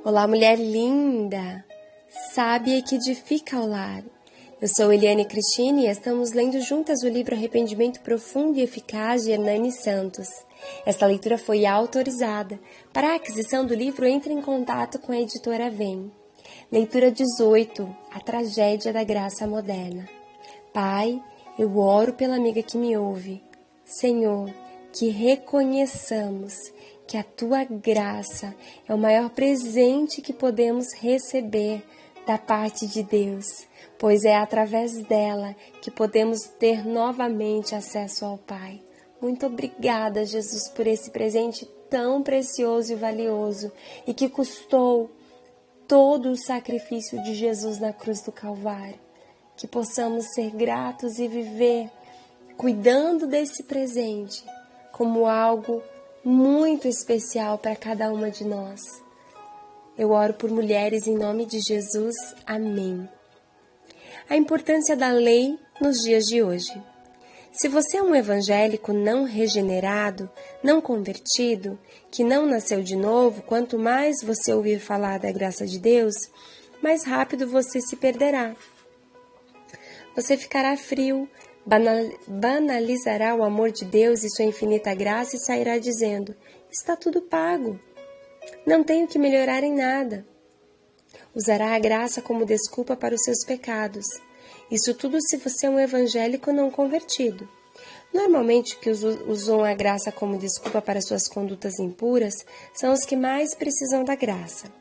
Olá, mulher linda, sábia que edifica o lar. Eu sou Eliane Cristine e estamos lendo juntas o livro Arrependimento Profundo e Eficaz de Hernani Santos. Esta leitura foi autorizada. Para a aquisição do livro, entre em contato com a editora Vem. Leitura 18, A Tragédia da Graça Moderna. Pai, eu oro pela amiga que me ouve. Senhor, que reconheçamos que a Tua graça é o maior presente que podemos receber da parte de Deus, pois é através dela que podemos ter novamente acesso ao Pai. Muito obrigada, Jesus, por esse presente tão precioso e valioso e que custou todo o sacrifício de Jesus na cruz do Calvário. Que possamos ser gratos e viver cuidando desse presente como algo muito especial para cada uma de nós. Eu oro por mulheres em nome de Jesus. Amém. A importância da lei nos dias de hoje. Se você é um evangélico não regenerado, não convertido, que não nasceu de novo, quanto mais você ouvir falar da graça de Deus, mais rápido você se perderá. Você ficará frio, banalizará o amor de Deus e sua infinita graça e sairá dizendo: está tudo pago, não tenho que melhorar em nada. Usará a graça como desculpa para os seus pecados. Isso tudo se você é um evangélico não convertido. Normalmente, os que usam a graça como desculpa para suas condutas impuras são os que mais precisam da graça.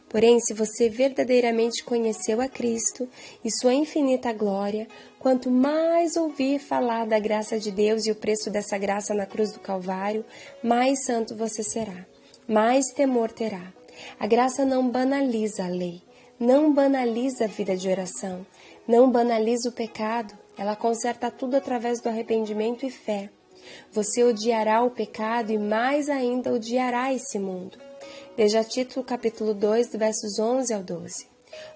Porém, se você verdadeiramente conheceu a Cristo e sua infinita glória, quanto mais ouvir falar da graça de Deus e o preço dessa graça na cruz do Calvário, mais santo você será, mais temor terá. A graça não banaliza a lei, não banaliza a vida de oração, não banaliza o pecado, ela conserta tudo através do arrependimento e fé. Você odiará o pecado e mais ainda odiará esse mundo. Veja Tito capítulo 2, do versos 11 ao 12.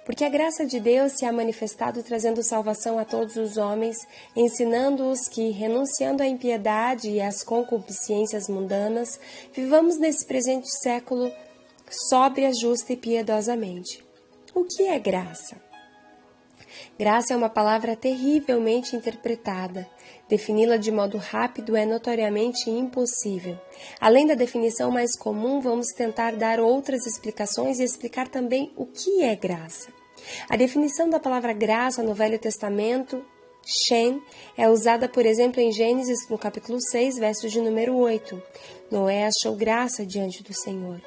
Porque a graça de Deus se há manifestado trazendo salvação a todos os homens, ensinando-os que, renunciando à impiedade e às concupiscências mundanas, vivamos nesse presente século sóbria, justa e piedosamente. O que é graça? Graça é uma palavra terrivelmente interpretada. Defini-la de modo rápido é notoriamente impossível. Além da definição mais comum, vamos tentar dar outras explicações e explicar também o que é graça. A definição da palavra graça no Velho Testamento, Shem, é usada, por exemplo, em Gênesis, no capítulo 6, verso de número 8. Noé achou graça diante do Senhor.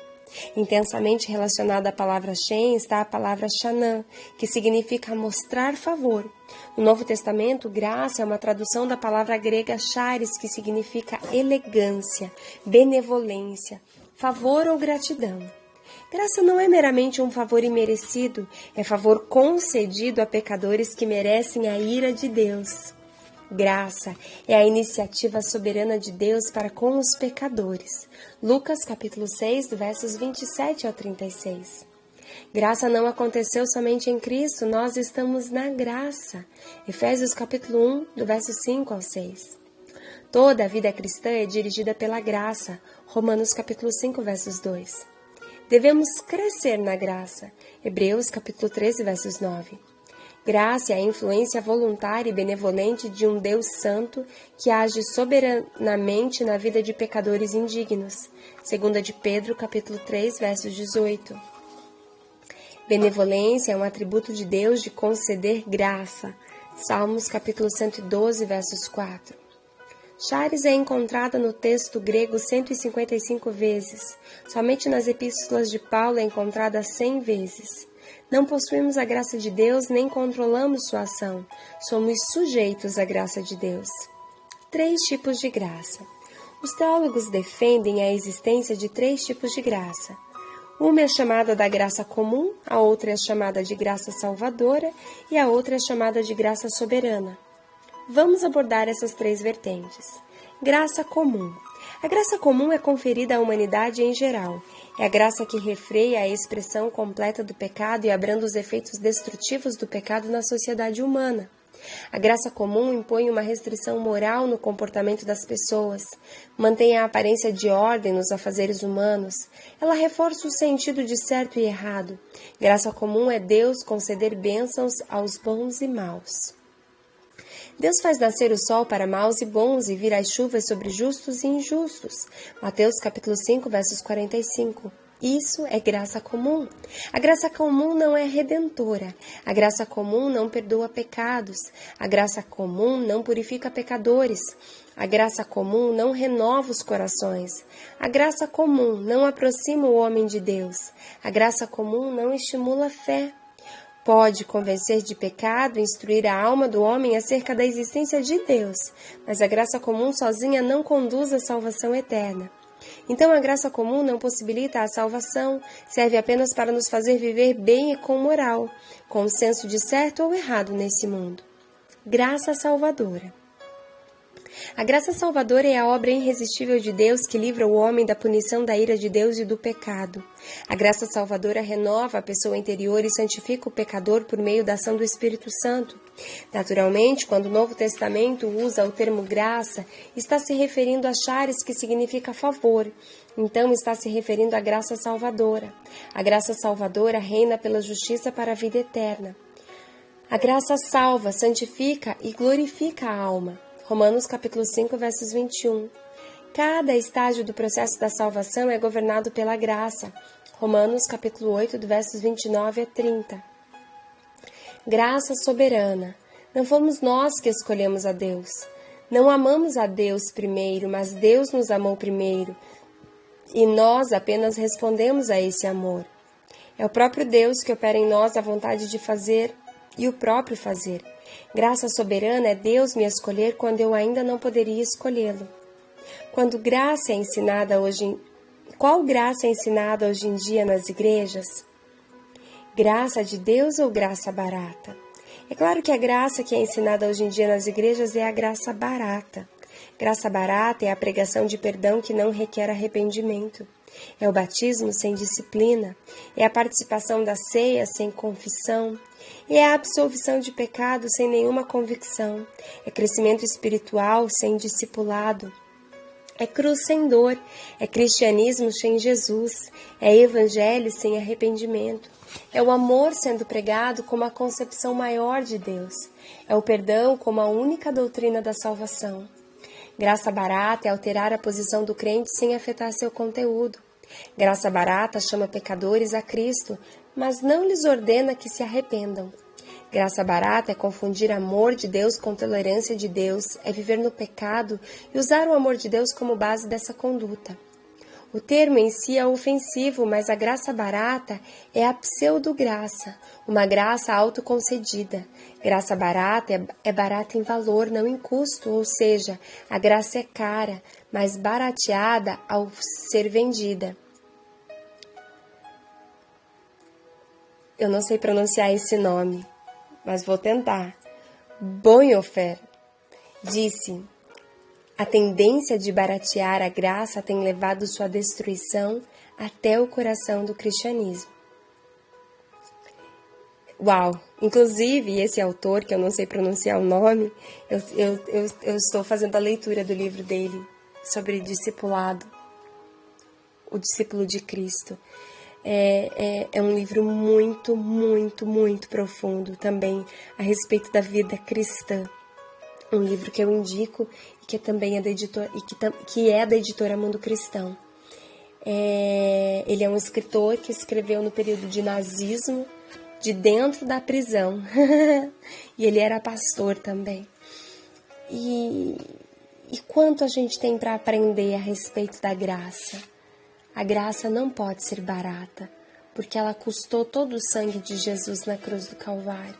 Intensamente relacionada à palavra Shem está a palavra Shanã, que significa mostrar favor. No Novo Testamento, graça é uma tradução da palavra grega charis, que significa elegância, benevolência, favor ou gratidão. Graça não é meramente um favor imerecido, é favor concedido a pecadores que merecem a ira de Deus. Graça é a iniciativa soberana de Deus para com os pecadores. Lucas capítulo 6, do versos 27 ao 36. Graça não aconteceu somente em Cristo, nós estamos na graça. Efésios capítulo 1, do verso 5 ao 6. Toda a vida cristã é dirigida pela graça. Romanos capítulo 5, versos 2. Devemos crescer na graça. Hebreus capítulo 13, versos 9. Graça é a influência voluntária e benevolente de um Deus santo que age soberanamente na vida de pecadores indignos. 2 de Pedro, capítulo 3, versos 18. Benevolência é um atributo de Deus de conceder graça. Salmos, capítulo 112, versos 4. Charis é encontrada no texto grego 155 vezes. Somente nas epístolas de Paulo é encontrada 100 vezes. Não possuímos a graça de Deus nem controlamos sua ação. Somos sujeitos à graça de Deus. 3 tipos de graça. Os teólogos defendem a existência de 3 tipos de graça. Uma é chamada da graça comum, a outra é chamada de graça salvadora e a outra é chamada de graça soberana. Vamos abordar essas 3 vertentes. Graça comum. A graça comum é conferida à humanidade em geral. É a graça que refreia a expressão completa do pecado e abranda os efeitos destrutivos do pecado na sociedade humana. A graça comum impõe uma restrição moral no comportamento das pessoas, mantém a aparência de ordem nos afazeres humanos, ela reforça o sentido de certo e errado. Graça comum é Deus conceder bênçãos aos bons e maus. Deus faz nascer o sol para maus e bons e vira as chuvas sobre justos e injustos. Mateus capítulo 5, versos 45. Isso é graça comum. A graça comum não é redentora. A graça comum não perdoa pecados. A graça comum não purifica pecadores. A graça comum não renova os corações. A graça comum não aproxima o homem de Deus. A graça comum não estimula a fé. Pode convencer de pecado e instruir a alma do homem acerca da existência de Deus, mas a graça comum sozinha não conduz à salvação eterna. Então, a graça comum não possibilita a salvação, serve apenas para nos fazer viver bem e com moral, com o senso de certo ou errado nesse mundo. Graça salvadora. A graça salvadora é a obra irresistível de Deus que livra o homem da punição da ira de Deus e do pecado. A graça salvadora renova a pessoa interior e santifica o pecador por meio da ação do Espírito Santo. Naturalmente, quando o Novo Testamento usa o termo graça, está se referindo a charis, que significa favor. Então, está se referindo à graça salvadora. A graça salvadora reina pela justiça para a vida eterna. A graça salva, santifica e glorifica a alma. Romanos capítulo 5, versos 21. Cada estágio do processo da salvação é governado pela graça. Romanos capítulo 8, versos 29 a 30. Graça soberana. Não fomos nós que escolhemos a Deus. Não amamos a Deus primeiro, mas Deus nos amou primeiro. E nós apenas respondemos a esse amor. É o próprio Deus que opera em nós a vontade de fazer e o próprio fazer. Graça soberana é Deus me escolher quando eu ainda não poderia escolhê-lo. Qual graça é ensinada hoje em dia nas igrejas? Graça de Deus ou graça barata? É claro que a graça que é ensinada hoje em dia nas igrejas é a graça barata. Graça barata é a pregação de perdão que não requer arrependimento. É o batismo sem disciplina, é a participação da ceia sem confissão, é a absolvição de pecado sem nenhuma convicção, é crescimento espiritual sem discipulado, é cruz sem dor, é cristianismo sem Jesus, é evangelho sem arrependimento, é o amor sendo pregado como a concepção maior de Deus, é o perdão como a única doutrina da salvação. Graça barata é alterar a posição do crente sem afetar seu conteúdo. Graça barata chama pecadores a Cristo, mas não lhes ordena que se arrependam. Graça barata é confundir amor de Deus com tolerância de Deus, é viver no pecado e usar o amor de Deus como base dessa conduta. O termo em si é ofensivo, mas a graça barata é a pseudo-graça, uma graça autoconcedida. Graça barata é barata em valor, não em custo, ou seja, a graça é cara, mas barateada ao ser vendida. Eu não sei pronunciar esse nome, mas vou tentar. Bonhoeffer disse: a tendência de baratear a graça tem levado sua destruição até o coração do cristianismo. Uau! Inclusive, esse autor, que eu não sei pronunciar o nome, eu estou fazendo a leitura do livro dele sobre discipulado, o discípulo de Cristo. É um livro muito, muito, muito profundo também a respeito da vida cristã. Um livro que eu indico e que também é da editora Mundo Cristão. Ele é um escritor que escreveu no período de nazismo, de dentro da prisão. E ele era pastor também. E quanto a gente tem para aprender a respeito da graça? A graça não pode ser barata, porque ela custou todo o sangue de Jesus na cruz do Calvário,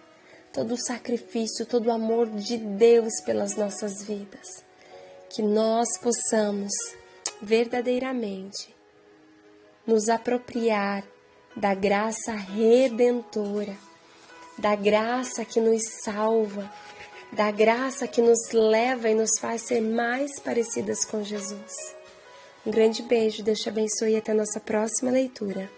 todo o sacrifício, todo o amor de Deus pelas nossas vidas. Que nós possamos verdadeiramente nos apropriar da graça redentora, da graça que nos salva, da graça que nos leva e nos faz ser mais parecidas com Jesus. Um grande beijo, Deus te abençoe e até a nossa próxima leitura.